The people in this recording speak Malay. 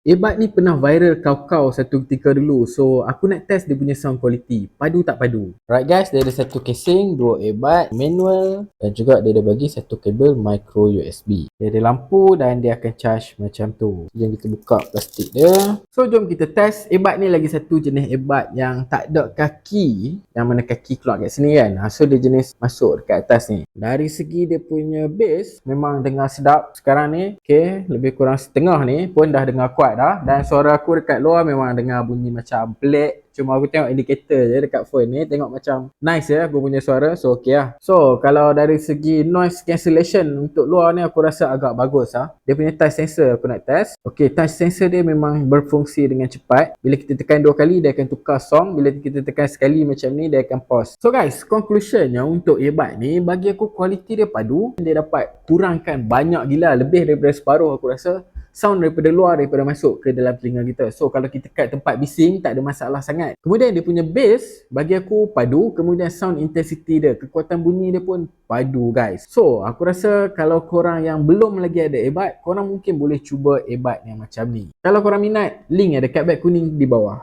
Earbud ni pernah viral kau-kau satu ketika dulu. So aku nak test dia punya sound quality. Padu tak padu. Right guys, dia ada satu casing, dua earbud, manual dan juga dia ada bagi satu kabel micro USB. Dia ada lampu dan dia akan charge macam tu. Jom kita buka plastik dia. So jom kita test. Earbud ni lagi satu jenis earbud yang tak ada kaki. Yang mana kaki keluar kat sini kan. So dia jenis masuk dekat atas ni. Dari segi dia punya bass memang dengar sedap. Sekarang ni okay, lebih kurang setengah ni pun dah dengar kuat dah. Dan suara aku dekat luar memang dengar bunyi macam pelik. Cuma aku tengok indikator je dekat phone ni, tengok macam nice ya aku punya suara. So okay lah. So kalau dari segi noise cancellation untuk luar ni aku rasa agak bagus lah. Dia punya touch sensor aku nak test. Okay, touch sensor dia memang berfungsi dengan cepat. Bila kita tekan 2 kali dia akan tukar song. Bila kita tekan sekali macam ni dia akan pause. So guys, conclusionnya untuk earbud ni bagi aku kualiti dia padu. Dia dapat kurangkan banyak gila, lebih daripada separuh aku rasa sound daripada luar daripada masuk ke dalam telinga kita. So kalau kita kat tempat bising tak ada masalah sangat. Kemudian dia punya bass bagi aku padu. Kemudian sound intensity dia, kekuatan bunyi dia pun padu guys. So aku rasa kalau korang yang belum lagi ada earbud, korang mungkin boleh cuba earbud yang macam ni. Kalau korang minat, link ada kat beg kuning di bawah.